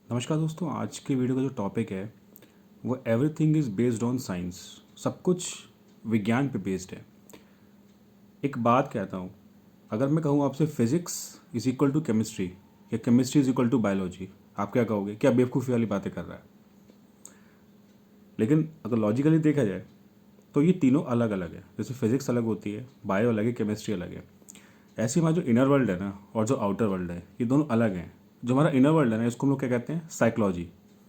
नमस्कार दोस्तों, आज के वीडियो का जो टॉपिक है वो everything is based on science. सब कुछ विज्ञान पे बेस्ड है। एक बात कहता हूँ, अगर मैं कहूँ आपसे physics is equal to chemistry या chemistry is equal to biology, आप क्या कहोगे? क्या बेवकूफ़ी वाली बातें कर रहा है? लेकिन अगर लॉजिकली देखा जाए तो ये तीनों अलग अलग है। जैसे फिजिक्स अलग होती है, बायो अलग है, केमिस्ट्री अलग है। ऐसे हमारा जो इनर वर्ल्ड है ना और जो आउटर वर्ल्ड है, ये दोनों अलग हैं। जो हमारा इनर वर्ल्ड है ना, इसको हम लोग क्या कहते हैं? Psychology.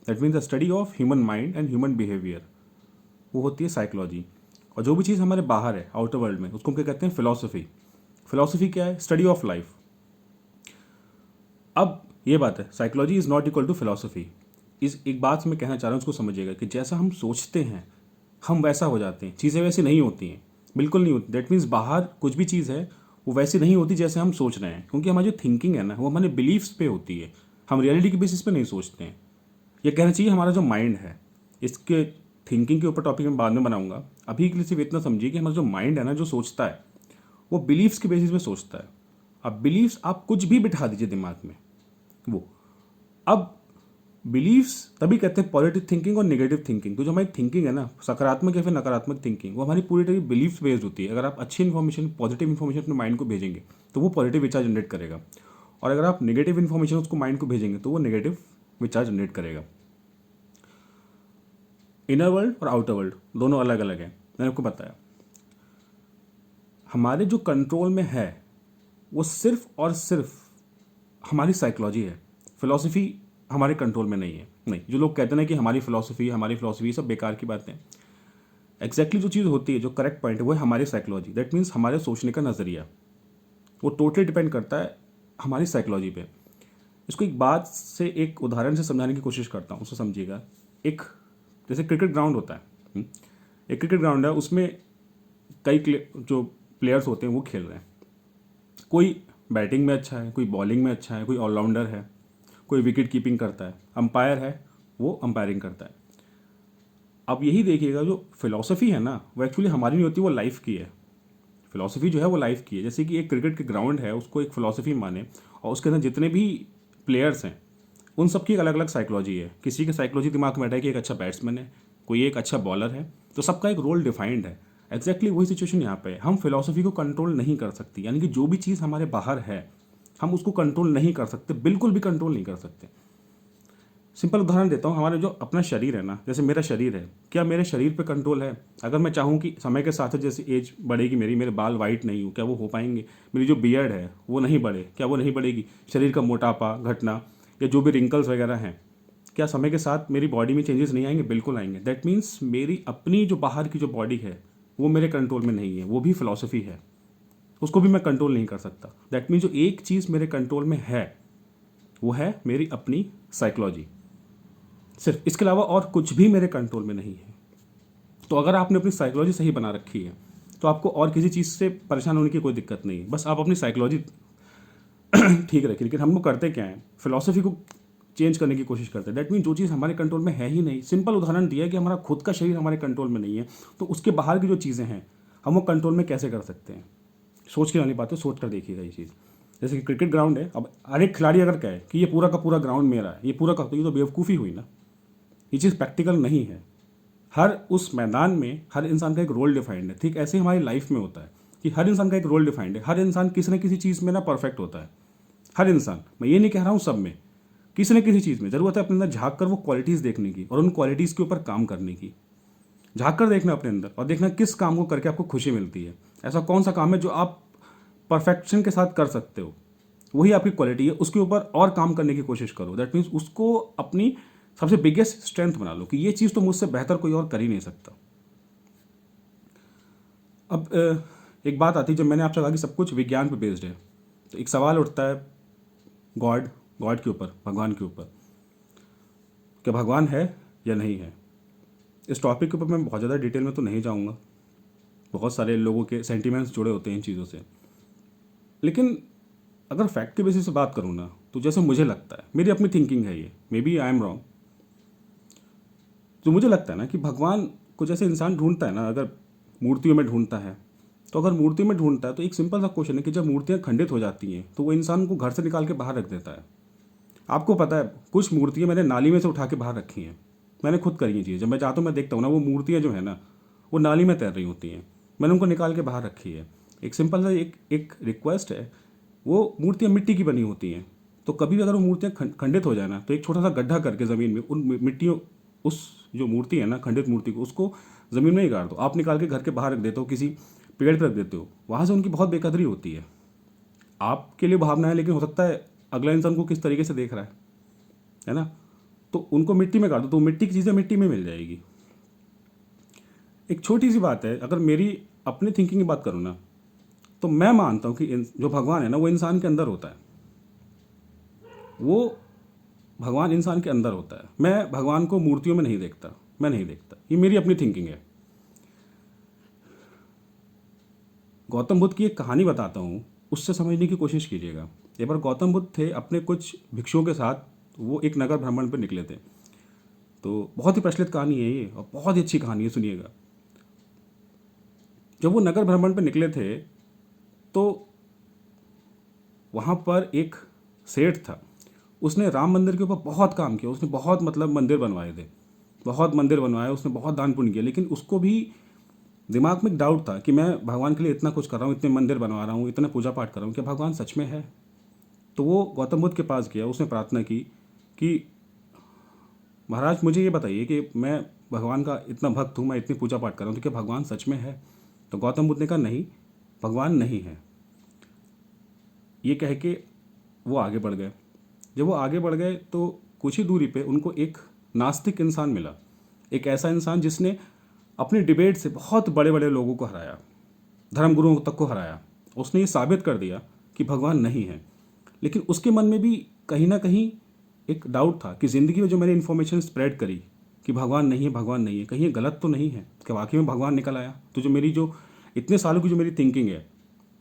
That means the study of human mind and human behaviour, वो होती है साइकोलॉजी। और जो भी चीज़ हमारे बाहर है आउटर वर्ल्ड में, उसको हम क्या कहते हैं? फिलॉसफी। फिलॉसफी क्या है? Study of life. अब ये बात है, psychology is not equal to philosophy. इस एक बात मैं कहना चाह रहा हूँ, उसको समझिएगा कि जैसा हम सोचते हैं हम वैसा हो जाते हैं। चीज़ें वैसी नहीं होती हैं, बिल्कुल नहीं होती। दैट मीन्स बाहर कुछ भी चीज़ है वो वैसी नहीं होती जैसे हम सोच रहे हैं, क्योंकि हमारी जो थिंकिंग है ना वो हमारे बिलीव्स पे होती है। हम रियलिटी के बेसिस पे नहीं सोचते हैं। ये कहना चाहिए हमारा जो माइंड है, इसके थिंकिंग के ऊपर टॉपिक मैं बाद में बनाऊंगा। अभी के लिए सिर्फ इतना समझिए कि हमारा जो माइंड है ना, जो सोचता है, वो बिलीव्स के बेसिस पे सोचता है। अब बिलीव्स आप कुछ भी बिठा दीजिए दिमाग में, वो अब बिलीव्स तभी कहते हैं पॉजिटिव थिंकिंग और नेगेटिव थिंकिंग। तो जो हमारी थिंकिंग है ना, सकारात्मक या फिर नकारात्मक थिंकिंग, वो हमारी पूरी तरह बिलीव्स बेस्ड होती है। अगर आप अच्छी इन्फॉर्मेशन, पॉजिटिव इन्फॉर्मेशन अपने माइंड को भेजेंगे तो वो पॉजिटिव विचार जनरेट करेगा, और अगर आप नेगेटिव इन्फॉर्मेशन उसको माइंड को भेजेंगे तो वो नेगेटिव विचार जनरेट करेगा। इनर वर्ल्ड और आउटर वर्ल्ड दोनों अलग अलग हैं, मैंने आपको बताया। हमारे जो कंट्रोल में है वो सिर्फ और सिर्फ हमारी साइकोलॉजी है। फिलॉसफी हमारे कंट्रोल में नहीं है। नहीं, जो लोग कहते हैं ना कि हमारी फिलॉसफी, सब बेकार की बातें हैं। एग्जैक्टली जो चीज़ होती है, जो करेक्ट पॉइंट है, वो है हमारी साइकोलॉजी। दैट मीन्स हमारे सोचने का नज़रिया, वो टोटली डिपेंड करता है हमारी साइकोलॉजी पे। इसको एक बात से, एक उदाहरण से समझाने की कोशिश करता हूँ, उसको समझिएगा। एक जैसे क्रिकेट ग्राउंड होता है, एक क्रिकेट ग्राउंड है, उसमें कई जो प्लेयर्स होते हैं वो खेल रहे हैं। कोई बैटिंग में अच्छा है, कोई बॉलिंग में अच्छा है, कोई ऑलराउंडर है, कोई विकेट कीपिंग करता है, अंपायर है, वो अंपायरिंग करता है। अब यही देखिएगा, जो फिलॉसफी है ना वो एक्चुअली हमारी नहीं होती, वो लाइफ की है। फिलॉसफी जो है वो लाइफ की है। जैसे कि एक क्रिकेट के ग्राउंड है, उसको एक फिलॉसफी माने, और उसके अंदर जितने भी प्लेयर्स हैं उन सबकी एक अलग अलग साइकोलॉजी है। किसी की साइकोलॉजी दिमाग में बैठा है कि एक अच्छा बैट्समैन है, कोई एक अच्छा बॉलर है, तो सबका एक रोल डिफाइंड है। एग्जैक्टली वही सिचुएशन यहाँ पे है। हम फिलॉसफी को कंट्रोल नहीं कर सकते, यानी कि जो भी चीज़ हमारे बाहर है हम उसको कंट्रोल नहीं कर सकते, बिल्कुल भी कंट्रोल नहीं कर सकते। सिंपल उदाहरण देता हूँ, हमारे जो अपना शरीर है ना, जैसे मेरा शरीर है, क्या मेरे शरीर पे कंट्रोल है? अगर मैं चाहूँ कि समय के साथ जैसे एज बढ़ेगी मेरी, मेरे बाल वाइट नहीं हो, क्या वो हो पाएंगे? मेरी जो बियर्ड है वो नहीं बढ़े, क्या वो नहीं बढ़ेगी? शरीर का मोटापा घटना या जो भी रिंकल्स वगैरह हैं, क्या समय के साथ मेरी बॉडी में चेंजेस नहीं आएंगे? बिल्कुल आएंगे। दैट मीन्स मेरी अपनी जो बाहर की जो बॉडी है वो मेरे कंट्रोल में नहीं है, वो भी फिलॉसफी है, उसको भी मैं कंट्रोल नहीं कर सकता। दैट मीन्स जो एक चीज़ मेरे कंट्रोल में है वो है मेरी अपनी साइकोलॉजी, सिर्फ। इसके अलावा और कुछ भी मेरे कंट्रोल में नहीं है। तो अगर आपने अपनी साइकोलॉजी सही बना रखी है तो आपको और किसी चीज़ से परेशान होने की कोई दिक्कत नहीं है। बस आप अपनी साइकोलॉजी ठीक रखिए। लेकिन हम लोग करते क्या है, फिलॉसफी को चेंज करने की कोशिश करते हैं। दैट मीन जो चीज़ हमारे कंट्रोल में है ही नहीं। सिंपल उदाहरण दिया है कि हमारा खुद का शरीर हमारे कंट्रोल में नहीं है, तो उसके बाहर की जो चीज़ें हैं हम वो कंट्रोल में कैसे कर सकते हैं? सोच के वाली बात है, सोच कर देखिएगा ये चीज़। जैसे कि क्रिकेट ग्राउंड है, अब हर एक खिलाड़ी अगर कहे कि ये पूरा का पूरा ग्राउंड मेरा है, ये पूरा का, तो ये तो बेवकूफ़ी हुई ना, ये चीज़ प्रैक्टिकल नहीं है। हर उस मैदान में हर इंसान का एक रोल डिफाइंड है। ठीक ऐसे ही हमारी लाइफ में होता है कि हर इंसान का एक रोल डिफाइंड है। हर इंसान किसी न किसी चीज़ में ना परफेक्ट होता है। हर इंसान, मैं ये नहीं कह रहा हूँ सब में, किसी न किसी चीज़ में ज़रूरत है अपने अंदर झाँक कर वो क्वालिटीज़ देखने की और उन क्वालिटीज़ के ऊपर काम करने की। झाँक कर देखना अपने अंदर और देखना किस काम को करके आपको खुशी मिलती है। ऐसा कौन सा काम है जो आप परफेक्शन के साथ कर सकते हो, वही आपकी क्वालिटी है, उसके ऊपर और काम करने की कोशिश करो। दैट मीन्स उसको अपनी सबसे बिगेस्ट स्ट्रेंथ बना लो कि ये चीज़ तो मुझसे बेहतर कोई और कर ही नहीं सकता। अब एक बात आती है, जब मैंने आपसे कहा कि सब कुछ विज्ञान पे बेस्ड है, तो एक सवाल उठता है गॉड गॉड के ऊपर, भगवान के ऊपर। क्या भगवान है या नहीं है? इस टॉपिक के ऊपर मैं बहुत ज़्यादा डिटेल में तो नहीं जाऊँगा, बहुत सारे लोगों के सेंटिमेंट्स जुड़े होते हैं इन चीज़ों से। लेकिन अगर फैक्ट के बेसिस से बात करूँ ना, तो जैसे मुझे लगता है, मेरी अपनी थिंकिंग है ये, maybe I am wrong, तो मुझे लगता है ना कि भगवान को जैसे इंसान ढूंढता है ना, अगर मूर्तियों में ढूंढता है, तो अगर मूर्तियों में ढूंढता है तो एक सिंपल सा क्वेश्चन है कि जब मूर्तियाँ खंडित हो जाती हैं तो वो इंसान को घर से निकाल के बाहर रख देता है। आपको पता है कुछ मूर्तियाँ मैंने नाली में से उठा के बाहर रखी हैं, मैंने खुद करी ये चीज़। जब मैं जाता हूँ मैं देखता हूँ ना, वो मूर्तियाँ जो है ना वो नाली में तैर रही होती हैं, मैंने उनको निकाल के बाहर रखी है। एक सिंपल सा एक रिक्वेस्ट है, वो मूर्तियाँ मिट्टी की बनी होती हैं, तो कभी भी अगर वो मूर्तियाँ खंडित हो जाए ना, तो एक छोटा सा गड्ढा करके ज़मीन में उन मिट्टियों, उस जो मूर्ति है ना खंडित मूर्ति को, उसको ज़मीन में ही गाड़ दो। आप निकाल के घर के बाहर रख देते हो, किसी पेड़ पर रख देते हो, वहाँ से उनकी बहुत बेकदरी होती है। आपके लिए भावना है, लेकिन हो सकता है अगला इंसान को किस तरीके से देख रहा है ना। तो उनको मिट्टी में गाड़ दो, तो मिट्टी की चीज़ें मिट्टी में मिल जाएगी। एक छोटी सी बात है, अगर मेरी अपनी थिंकिंग की बात करूँ ना, तो मैं मानता हूँ कि जो भगवान है ना वो इंसान के अंदर होता है। वो भगवान इंसान के अंदर होता है। मैं भगवान को मूर्तियों में नहीं देखता, मैं नहीं देखता, ये मेरी अपनी थिंकिंग है। गौतम बुद्ध की एक कहानी बताता हूँ, उससे समझने की कोशिश कीजिएगा। एक बार गौतम बुद्ध थे अपने कुछ भिक्षुओं के साथ, वो एक नगर भ्रमण पर निकले थे। तो बहुत ही प्रचलित कहानी है ये, और बहुत ही अच्छी कहानी है, सुनिएगा। जब वो नगर भ्रमण पर निकले थे तो वहाँ पर एक सेठ था, उसने राम मंदिर के ऊपर बहुत काम किया, उसने बहुत मंदिर बनवाए थे, बहुत मंदिर बनवाए, उसने बहुत दान पुण्य किया। लेकिन उसको भी दिमाग में एक डाउट था कि मैं भगवान के लिए इतना कुछ कर रहा हूँ, इतने मंदिर बनवा रहा हूँ, इतना पूजा पाठ कर रहा हूँ, क्या भगवान सच में है? तो वो गौतम बुद्ध के पास गया, उसने प्रार्थना की कि महाराज मुझे ये बताइए कि मैं भगवान का इतना भक्त हूँ, मैं इतनी पूजा पाठ कर रहा हूँ, तो क्या भगवान सच में है? तो गौतम बुद्ध ने कहा नहीं, भगवान नहीं है। ये कह के वो आगे बढ़ गए। जब वो आगे बढ़ गए तो कुछ ही दूरी पे उनको एक नास्तिक इंसान मिला, एक ऐसा इंसान जिसने अपनी डिबेट से बहुत बड़े बड़े लोगों को हराया, धर्मगुरुओं तक को हराया। उसने ये साबित कर दिया कि भगवान नहीं है। लेकिन उसके मन में भी कहीं ना कहीं एक डाउट था कि ज़िंदगी में जो मैंने इन्फॉर्मेशन स्प्रेड करी कि भगवान नहीं है, भगवान नहीं है, कहीं ये गलत तो नहीं है, कि वाकई में भगवान निकल आया? तो जो मेरी जो इतने सालों की जो मेरी थिंकिंग है,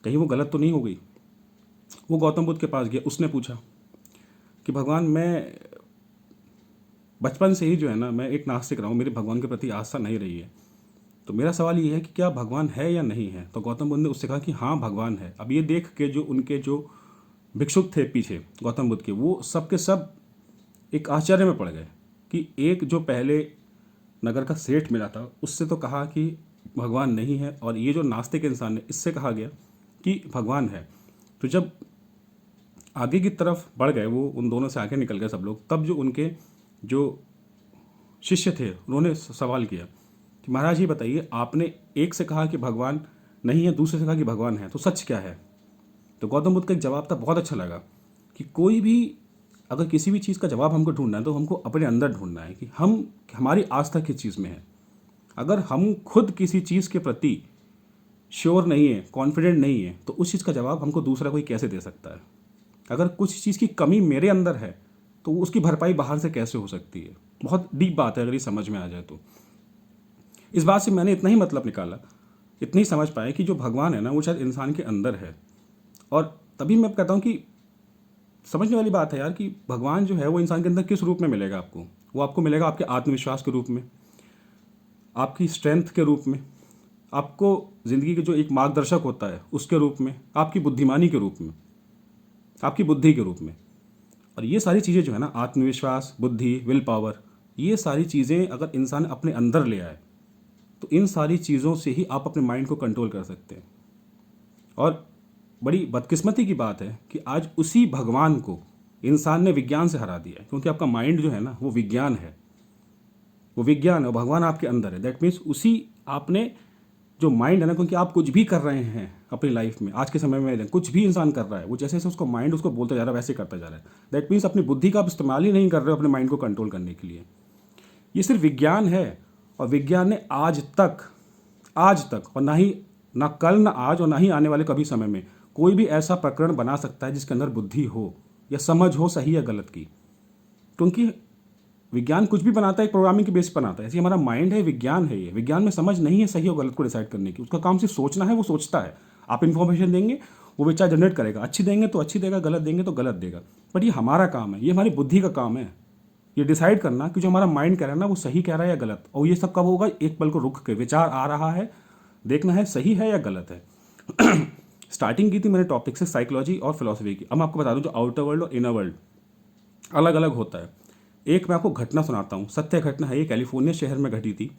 कहीं वो गलत तो नहीं हो गई? वो गौतम बुद्ध के पास गया, उसने पूछा कि भगवान, मैं बचपन से ही जो है ना मैं एक नास्तिक रहा हूँ, मेरे भगवान के प्रति आस्था नहीं रही है, तो मेरा सवाल ये है कि क्या भगवान है या नहीं है? तो गौतम बुद्ध ने उससे कहा कि हाँ भगवान है। अब ये देख के जो उनके जो भिक्षुक थे पीछे गौतम बुद्ध के, वो सब के सब एक आश्चर्य में पड़ गए कि एक जो पहले नगर का सेठ मिला था उससे तो कहा कि भगवान नहीं है, और ये जो नास्तिक इंसान है इससे कहा गया कि भगवान है। तो जब आगे की तरफ बढ़ गए, वो उन दोनों से आगे निकल गए सब लोग, तब जो उनके जो शिष्य थे उन्होंने सवाल किया कि महाराज ये बताइए, आपने एक से कहा कि भगवान नहीं है, दूसरे से कहा कि भगवान है, तो सच क्या है? तो गौतम बुद्ध का एक जवाब था, बहुत अच्छा लगा कि कोई भी अगर किसी भी चीज़ का जवाब हमको ढूंढना है तो हमको अपने अंदर ढूंढना है कि हम हमारी आस्था किस चीज़ में है। अगर हम खुद किसी चीज़ के प्रति श्योर नहीं है, कॉन्फिडेंट नहीं है, तो उस चीज़ का जवाब हमको दूसरा कोई कैसे दे सकता है? अगर कुछ चीज़ की कमी मेरे अंदर है तो उसकी भरपाई बाहर से कैसे हो सकती है? बहुत डीप बात है अगर ये समझ में आ जाए तो। इस बात से मैंने इतना ही मतलब निकाला, इतनी समझ पाया कि जो भगवान है ना वो शायद इंसान के अंदर है। और तभी मैं कहता हूँ कि समझने वाली बात है यार कि भगवान जो है वो इंसान के अंदर किस रूप में मिलेगा आपको? वो आपको मिलेगा आपके आत्मविश्वास के रूप में, आपकी स्ट्रेंथ के रूप में, आपको ज़िंदगी के जो एक मार्गदर्शक होता है उसके रूप में, आपकी बुद्धिमानी के रूप में, आपकी बुद्धि के रूप में। और ये सारी चीज़ें जो है ना, आत्मविश्वास, बुद्धि, विल पावर, ये सारी चीज़ें अगर इंसान अपने अंदर ले आए तो इन सारी चीज़ों से ही आप अपने माइंड को कंट्रोल कर सकते हैं। और बड़ी बदकिस्मती की बात है कि आज उसी भगवान को इंसान ने विज्ञान से हरा दिया है, क्योंकि आपका माइंड जो है ना वो विज्ञान है, वो विज्ञान है, भगवान आपके अंदर है। दैट मीन्स उसी आपने जो माइंड है ना, क्योंकि आप कुछ भी कर रहे हैं अपनी लाइफ में, आज के समय में कुछ भी इंसान कर रहा है, वो जैसे जैसे उसको माइंड उसको बोलता जा रहा है वैसे करता जा रहा है। दैट मीन्स अपनी बुद्धि का आप इस्तेमाल ही नहीं कर रहे हो अपने माइंड को कंट्रोल करने के लिए। ये सिर्फ विज्ञान है, और विज्ञान ने आज तक और ना कल, ना आज, और ना ही आने वाले कभी समय में कोई भी ऐसा प्रकरण बना सकता है जिसके अंदर बुद्धि हो या समझ हो सही या गलत की। क्योंकि विज्ञान कुछ भी बनाता है एक प्रोग्रामिंग की बेस पर बनाता है। ऐसे हमारा माइंड है, विज्ञान है। ये विज्ञान में समझ नहीं है सही और गलत को डिसाइड करने की, उसका काम सिर्फ सोचना है, वो सोचता है। आप इन्फॉर्मेशन देंगे वो विचार जनरेट करेगा, अच्छी देंगे तो अच्छी देगा, गलत देंगे तो गलत देगा। बट ये हमारा काम है, ये हमारी बुद्धि का काम है ये डिसाइड करना कि जो हमारा माइंड कह रहा है ना वो सही कह रहा है या गलत। और ये सब कब होगा? एक पल को रुक के विचार आ रहा है, देखना है सही है या गलत है। स्टार्टिंग की थी मैंने टॉपिक से साइकोलॉजी और फिलॉसफी की। अब मैं आपको बता दूं जो आउटर वर्ल्ड और इनर वर्ल्ड, अलग अलग होता है। एक मैं आपको घटना सुनाता हूँ, सत्य घटना है, ये कैलिफोर्निया शहर में घटी थी,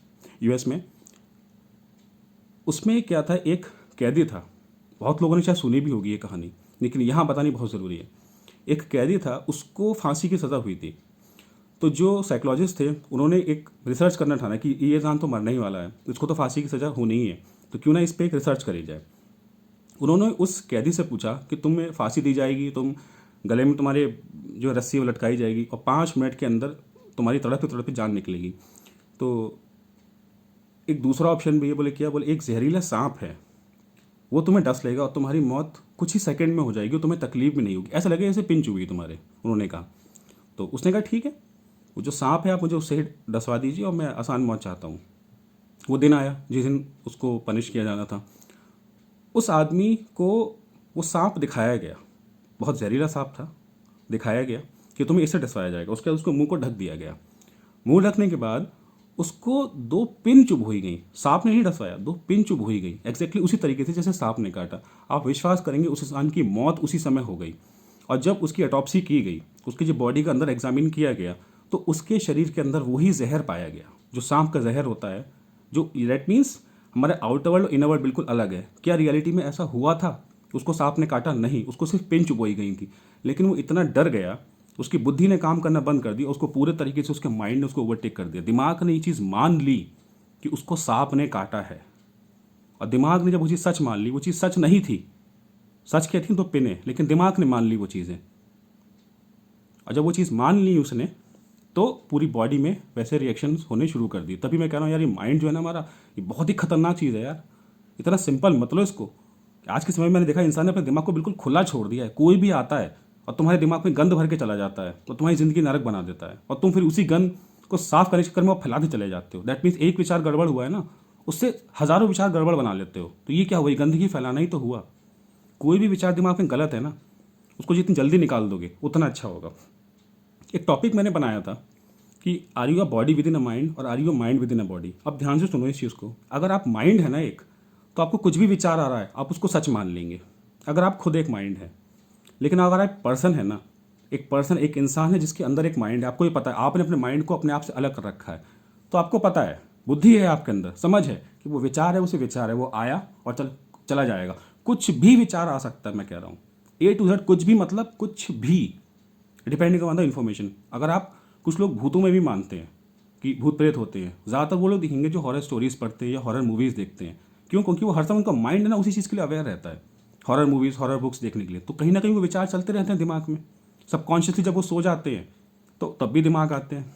यूएस में। उसमें क्या था, एक कैदी था, बहुत लोगों ने शायद सुनी भी होगी ये कहानी, लेकिन यहाँ बतानी बहुत ज़रूरी है। एक कैदी था, उसको फांसी की सज़ा हुई थी। तो जो साइकोलॉजिस्ट थे उन्होंने एक रिसर्च करना ठाना कि ये इंसान तो मरने ही वाला है, इसको तो फांसी की सज़ा होनी ही है, तो क्यों ना इस पर एक रिसर्च करी जाए। उन्होंने उस कैदी से पूछा कि तुम्हें फांसी दी जाएगी, तुम गले में तुम्हारे जो रस्सी है वो लटकाई जाएगी और 5 मिनट के अंदर तुम्हारी तड़प तड़प जान निकलेगी। तो एक दूसरा ऑप्शन भी है, बोले क्या, बोले एक जहरीला सांप है, वो तुम्हें डस लेगा और तुम्हारी मौत कुछ ही सेकंड में हो जाएगी और तुम्हें तकलीफ भी नहीं होगी, ऐसा लगेगा जैसे पिन चुभी तुम्हारे। उन्होंने कहा, तो उसने कहा ठीक है, वो जो सांप है आप मुझे उससे ही डसवा दीजिए और मैं आसान मौत चाहता हूँ। वो दिन आया जिस दिन उसको पनिश किया जाना था। उस आदमी को वो सांप दिखाया गया, बहुत जहरीला सांप था, दिखाया गया कि तुम्हें इससे डसवाया जाएगा। उसके बाद उसको मुंह को ढक दिया गया। मुंह ढकने के बाद उसको 2 पिन चुभ हुई गई। सांप ने नहीं डसवाया, 2 पिन चुभ हुई गई एग्जैक्टली उसी तरीके से जैसे सांप ने काटा। आप विश्वास करेंगे उस इंसान की मौत उसी समय हो गई। और जब उसकी ऑटोप्सी की गई, उसकी जो बॉडी का अंदर एग्जामिन किया गया, तो उसके शरीर के अंदर वही जहर पाया गया जो सांप का जहर होता है। जो दैट मीन्स हमारे आउटर वर्ल्ड और इनर वर्ल्ड बिल्कुल अलग है। क्या रियलिटी में ऐसा हुआ था? उसको सांप ने काटा नहीं, उसको सिर्फ पिन चुभोई गई थी। लेकिन वो इतना डर गया, उसकी बुद्धि ने काम करना बंद कर दी, उसको पूरे तरीके से उसके माइंड ने उसको ओवरटेक कर दिया। दिमाग ने ये चीज़ मान ली कि उसको सांप ने काटा है, और दिमाग ने जब वो चीज़ सच मान ली, वो चीज़ सच नहीं थी, सच क्या थी तो पिने, लेकिन दिमाग ने मान ली वो चीज़ें। और जब वो चीज़ मान ली उसने, तो पूरी बॉडी में वैसे रिएक्शंस होने शुरू कर दिए। तभी मैं कह रहा हूँ यार, ये माइंड जो है ना हमारा, ये बहुत ही खतरनाक चीज़ है यार। इतना सिंपल मत लो इसको। आज के समय में मैंने देखा इंसान ने अपने दिमाग को बिल्कुल खुला छोड़ दिया है। कोई भी आता है और तुम्हारे दिमाग में गंद भर के चला जाता है और तुम्हारी ज़िंदगी नरक बना देता है, और तुम फिर उसी गंद को साफ करने के चक्कर में वो फैलाते चले जाते हो। दैट मीन्स एक विचार गड़बड़ हुआ है ना, उससे हज़ारों विचार गड़बड़ बना लेते हो। तो ये क्या हुआ? गंदगी फैलाना ही तो हुआ। कोई भी विचार दिमाग में गलत है ना, उसको जितनी जल्दी निकाल दोगे उतना अच्छा होगा। एक टॉपिक मैंने बनाया था कि are you a body within a mind और are you a mind within a body. अब ध्यान से सुनो इस चीज़ को। अगर आप माइंड है ना एक, तो आपको कुछ भी विचार आ रहा है आप उसको सच मान लेंगे, अगर आप खुद एक माइंड है। लेकिन अगर आप पर्सन है ना, एक पर्सन, एक इंसान है जिसके अंदर एक माइंड है, आपको ये पता है, आपने अपने माइंड को अपने आप से अलग कर रखा है, तो आपको पता है, बुद्धि है आपके अंदर, समझ है कि वो विचार है, उसे विचार है, वो आया और चला जाएगा। कुछ भी विचार आ सकता है, मैं कह रहा हूँ ए टू जेड, कुछ भी, मतलब कुछ भी, डिपेंडिंग ऑन द इन्फॉर्मेशन। अगर आप, कुछ लोग भूतों में भी मानते हैं कि भूत प्रेत होते हैं, ज़्यादातर वो लोग दिखेंगे जो हॉरर स्टोरीज पढ़ते हैं या हॉरर मूवीज़ देखते हैं। क्यों? क्योंकि वो हर समय उनका माइंड है ना उसी चीज़ के लिए अवेयर रहता है, हॉरर मूवीज़, हॉरर बुक्स देखने के लिए। तो कहीं ना कहीं वो विचार चलते रहते हैं दिमाग में सबकॉन्शियसली। जब वो सो जाते हैं तो तब भी दिमाग आते हैं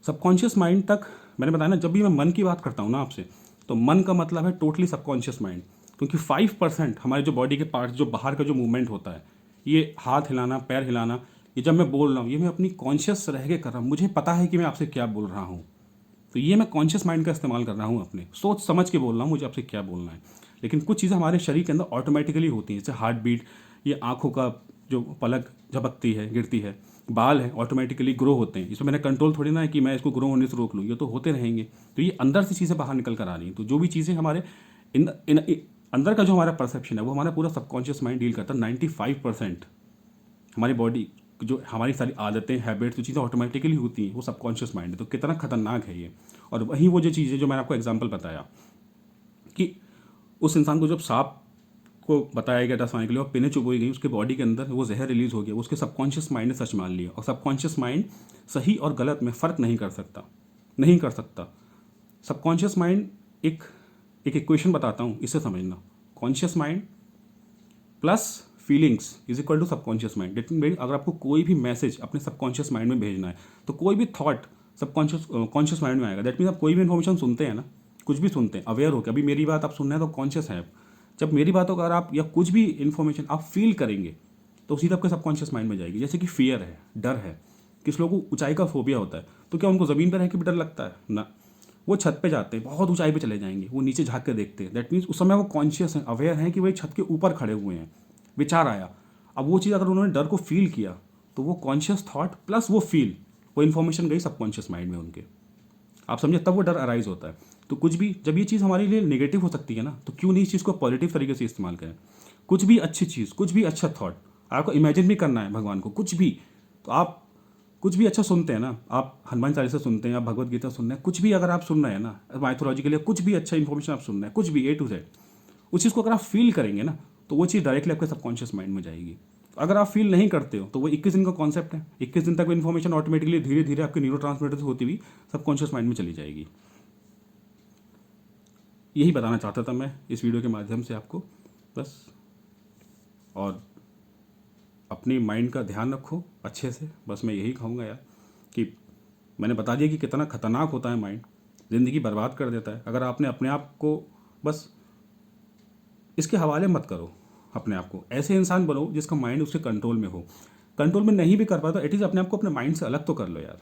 सबकॉन्शियस माइंड तक। मैंने बताया ना, जब भी मैं मन की बात करता हूँ ना आपसे, तो मन का मतलब है टोटली सबकॉन्शियस माइंड। क्योंकि 5% हमारे जो बॉडी के पार्ट, जो बाहर का जो मूवमेंट होता है, ये हाथ हिलाना, पैर हिलाना, ये जब मैं बोल रहा हूँ, ये मैं अपनी कॉन्शियस रह के कर रहा हूँ। मुझे पता है कि मैं आपसे क्या बोल रहा हूँ, तो ये मैं कॉन्शियस माइंड का इस्तेमाल कर रहा हूँ, अपने सोच समझ के बोल रहा हूँ मुझे आपसे क्या बोलना है। लेकिन कुछ चीज़ें हमारे शरीर के अंदर ऑटोमेटिकली होती हैं, जैसे हार्ट बीट, ये आँखों का जो पलक झपकती है, गिरती है, बाल हैं ऑटोमेटिकली ग्रो होते हैं। इसमें मैंने कंट्रोल थोड़ी ना है कि मैं इसको ग्रो होने से रोक लूँ, ये तो होते रहेंगे। तो ये अंदर से चीज़ें बाहर निकल कर आ रही हैं। तो जो भी चीज़ें हमारे अंदर का जो हमारा परसेप्शन है, वो हमारा पूरा सबकॉन्शियस माइंड डील करता है। 95% हमारी बॉडी, जो हमारी सारी आदतें, हैबिट्स, जो चीज़ें ऑटोमेटिकली होती हैं, वो सबकॉन्शियस माइंड है। तो कितना खतरनाक है ये। और वही वो जो चीज़ें जो मैंने आपको एग्जांपल बताया कि उस इंसान को जब सांप को बताया गया डसवाने के लिए और पिने चुभोई गई, उसके बॉडी के अंदर वो जहर रिलीज हो गया, उसके सबकॉन्शियस माइंड ने सच मान लिया। और सबकॉन्शियस माइंड सही और गलत में फ़र्क नहीं कर सकता, नहीं कर सकता। सबकॉन्शियस माइंड एक एक इक्वेशन बताता हूँ, इससे समझना। Conscious mind plus feelings is equal to subconscious mind. That mean अगर आपको कोई भी मैसेज अपने सबकॉन्शियस माइंड में भेजना है, तो कोई भी थॉट कॉन्शियस माइंड में आएगा। दैट मीन आप कोई भी इन्फॉर्मेशन सुनते हैं ना, कुछ भी सुनते हैं, अवेयर होकर, अभी मेरी बात आप सुन रहे हैं तो कॉन्शियस है आप। जब मेरी बातों का अगर आप, या कुछ भी इन्फॉर्मेशन आप फील करेंगे, तो सीधा आपके सबकॉन्शियस माइंड में जाएगी। जैसे कि फियर है, डर है, किस लोगों को ऊंचाई का फोबिया होता है, तो क्या उनको ज़मीन पर रह के भी डर लगता है ना? वो छत पे जाते हैं, बहुत ऊंचाई पे चले जाएंगे, वो नीचे झांक कर देखते हैं। दैट मीन्स उस समय वो कॉन्शियस हैं, अवेयर हैं कि वो एक छत के ऊपर खड़े हुए हैं, विचार आया। अब वो चीज़ अगर उन्होंने डर को फील किया, तो वो कॉन्शियस थॉट प्लस वो फील, वो इन्फॉर्मेशन गई सबकॉन्शियस माइंड में उनके, आप समझे, तब वो डर अराइज होता है। तो कुछ भी, जब ये चीज़ हमारे लिए नेगेटिव हो सकती है ना, तो क्यों नहीं इस चीज़ को पॉजिटिव तरीके से इस्तेमाल करें। कुछ भी अच्छी चीज़, कुछ भी अच्छा थॉट आपको इमेजिन भी करना है भगवान को, कुछ भी, तो आप कुछ भी अच्छा सुनते हैं ना, आप हनुमान चालीसा सुनते हैं, आप भगवत गीता सुन रहे हैं, कुछ भी अगर आप सुन रहे हैं ना माइथोलॉजी के लिए, कुछ भी अच्छा इन्फॉर्मेशन आप सुन रहे हैं, कुछ भी A to Z, उस चीज़ को अगर आप फील करेंगे ना तो वो चीज़ डायरेक्टली आपके सबकॉन्शियस माइंड में जाएगी। अगर आप फील नहीं करते हो तो वो 21 दिन का कॉन्सेप्ट है, 21 दिन तक वो इन्फॉर्मेशन ऑटोमेटिकली धीरे धीरे आपके न्यूरोट्रांसमीटर से होती हुई सबकॉन्शियस माइंड में चली जाएगी। यही बताना चाहता था मैं इस वीडियो के माध्यम से आपको बस। और अपनी माइंड का ध्यान रखो अच्छे से, बस मैं यही कहूँगा यार कि मैंने बता दिया कि कितना खतरनाक होता है माइंड, ज़िंदगी बर्बाद कर देता है। अगर आपने अपने आप को बस इसके हवाले मत करो, अपने आप को ऐसे इंसान बनो जिसका माइंड उसके कंट्रोल में हो। कंट्रोल में नहीं भी कर पाता तो एटलीस्ट अपने आप को अपने माइंड से अलग तो कर लो यार।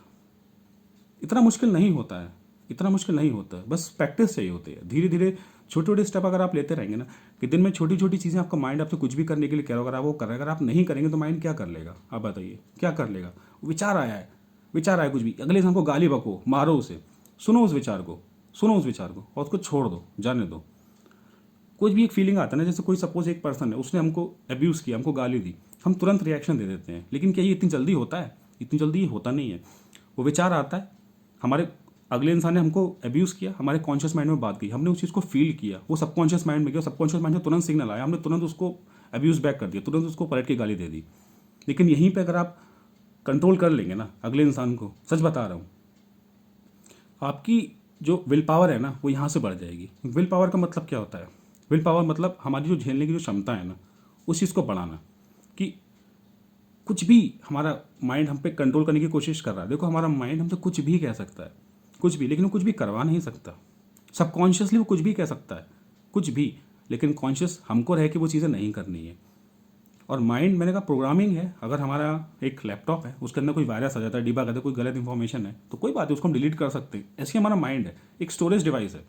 इतना मुश्किल नहीं होता है, इतना मुश्किल नहीं होता है, बस प्रैक्टिस चाहिए होती है। धीरे धीरे छोटे छोटे स्टेप अगर आप लेते रहेंगे ना, कि दिन में छोटी छोटी चीज़ें आपका माइंड आपसे कुछ भी करने के लिए कह रहा हो, अगर आप वो कर रहे हैं, अगर आप नहीं करेंगे तो माइंड क्या कर लेगा? आप बताइए क्या कर लेगा? विचार आया है, विचार आया कुछ भी, अगले इंसान को गाली बको, मारो उसे, सुनो उस विचार को, सुनो उस विचार को और उसको छोड़ दो, जाने दो। कुछ भी एक फीलिंग आता है ना, जैसे कोई सपोज एक पर्सन है, उसने हमको अब्यूज़ किया, हमको गाली दी, हम तुरंत रिएक्शन दे देते हैं। लेकिन क्या ये इतनी जल्दी होता है? इतनी जल्दी ये होता नहीं है। वो विचार आता है, हमारे अगले इंसान ने हमको अब्यूज़ किया, हमारे कॉन्शियस माइंड में बात गई, हमने उस चीज़ को फील किया, वो सबकॉन्शियस माइंड में गया, सबकॉन्शियस माइंड में तुरंत सिग्नल आया, हमने तुरंत उसको अब्यूज़ बैक कर दिया, तुरंत उसको पलट के गाली दे दी। लेकिन यहीं पे अगर आप कंट्रोल कर लेंगे ना अगले इंसान को, सच बता रहा हूँ, आपकी जो विल पावर है ना वो यहाँ से बढ़ जाएगी। विल पावर का मतलब क्या होता है? विल पावर मतलब हमारी जो झेलने की जो क्षमता है ना, उस चीज़ को बढ़ाना। कि कुछ भी हमारा माइंड हम पे कंट्रोल करने की कोशिश कर रहा है। देखो हमारा माइंड हमसे कुछ भी कह सकता है, कुछ भी, लेकिन वो कुछ भी करवा नहीं सकता। सबकॉन्शियसली वो कुछ भी कह सकता है, कुछ भी, लेकिन कॉन्शियस हमको रह के वो चीज़ें नहीं करनी है। और माइंड, मैंने कहा प्रोग्रामिंग है। अगर हमारा एक लैपटॉप है, उसके अंदर कोई वायरस आ जाता है, डिबग आता है, कोई गलत इन्फॉर्मेशन है, तो कोई बात है, उसको हम डिलीट कर सकते हैं। ऐसे ही हमारा माइंड है, एक स्टोरेज डिवाइस है,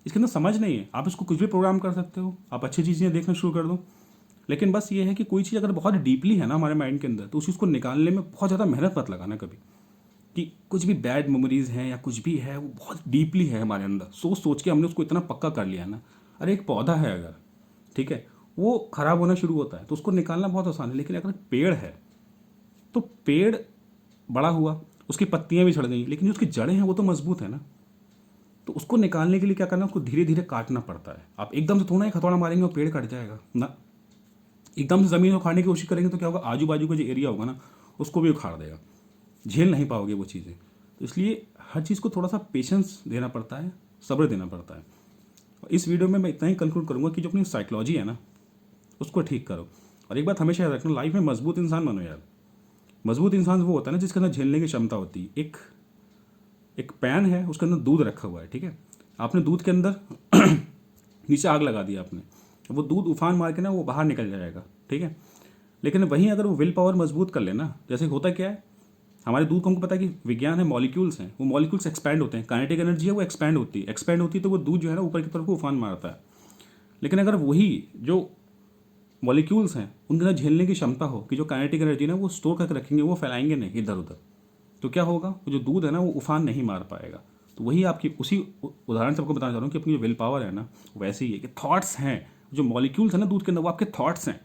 इसके अंदर समझ नहीं है, आप इसको कुछ भी प्रोग्राम कर सकते हो, आप अच्छी चीज़ें देखना शुरू कर दो। लेकिन बस ये है कि कोई चीज़ अगर बहुत डीपली है ना हमारे माइंड के अंदर, तो उस चीज़ को निकालने में बहुत ज़्यादा मेहनत मत लगाना कभी। कि कुछ भी बैड मेमोरीज हैं या कुछ भी है, वो बहुत डीपली है हमारे अंदर, सोच सोच के हमने उसको इतना पक्का कर लिया ना। अरे एक पौधा है अगर, ठीक है, वो खराब होना शुरू होता है तो उसको निकालना बहुत आसान है। लेकिन अगर पेड़ है तो पेड़ बड़ा हुआ, उसकी पत्तियां भी झड़ गई, लेकिन जो उसकी जड़ें हैं वो तो मजबूत है ना। तो उसको निकालने के लिए क्या करना है, उसको धीरे धीरे काटना पड़ता है। आप एकदम से थोड़ा एक हथौड़ा मारेंगे और पेड़ कट जाएगा ना। एकदम से ज़मीन उखाड़ने की कोशिश करेंगे तो क्या होगा, आजू बाजू का जो एरिया होगा ना उसको भी उखाड़ देगा, झेल नहीं पाओगे वो चीज़ें। तो इसलिए हर चीज़ को थोड़ा सा पेशेंस देना पड़ता है, सब्र देना पड़ता है। और इस वीडियो में मैं इतना ही कंक्लूड करूँगा कि जो अपनी साइकोलॉजी है ना उसको ठीक करो। और एक बात हमेशा याद रखना, लाइफ में मजबूत इंसान बनो यार। मजबूत इंसान वो होता है ना जिसके अंदर झेलने की क्षमता होती है। एक एक पैन है, उसके अंदर दूध रखा हुआ है, ठीक है, आपने दूध के अंदर नीचे आग लगा दिया आपने, वो दूध उफान मार के ना वो बाहर निकल जाएगा, ठीक है। लेकिन वहीं अगर वो विल पावर मजबूत कर लेना, जैसे होता क्या है, हमारे दूध को हमको पता है कि विज्ञान है, मॉलिक्यूल्स हैं, वो मॉलिक्यूल्स एक्सपैंड होते हैं, काइनेटिक एनर्जी है वो एक्सपैंड होती है, एक्सपैंड होती है तो वो दूध जो है ना ऊपर की तरफ को उफान मारता है। लेकिन अगर वही जो मॉलिक्यूल्स हैं उनके अंदर झेलने की क्षमता हो, कि जो काइनेटिक एनर्जी ना वो स्टोर करके रखेंगे, वो फैलाएंगे नहीं इधर उधर, तो क्या होगा, वो जो दूध है ना वो उफान नहीं मार पाएगा। तो वही आपकी उसी उदाहरण से आपको बताना चाह रहा हूँ कि अपनी जो विल पावर है ना वैसे ही है कि थॉट्स हैं, जो मॉलिक्यूल्स हैं ना दूध के अंदर वो आपके थॉट्स हैं।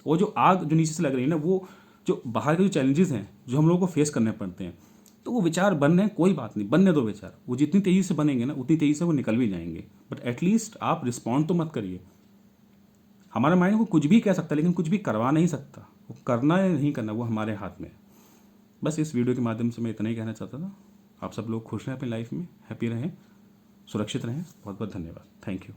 वो जो आग जो नीचे से लग रही है ना, वो जो बाहर के जो चैलेंजेस हैं जो हम लोगों को फेस करने पड़ते हैं, तो वो विचार बन रहे हैं, कोई बात नहीं, बनने दो विचार। वो जितनी तेज़ी से बनेंगे ना उतनी तेज़ी से वो निकल भी जाएंगे, बट एटलीस्ट आप रिस्पॉन्ड तो मत करिए। हमारा माइंड को कुछ भी कह सकता है लेकिन कुछ भी करवा नहीं सकता, वो करना या नहीं करना वो हमारे हाथ में है। बस इस वीडियो के माध्यम से मैं इतना ही कहना चाहता था। आप सब लोग खुश रहें अपनी लाइफ में, हैप्पी रहें, सुरक्षित रहें। बहुत बहुत धन्यवाद, थैंक यू।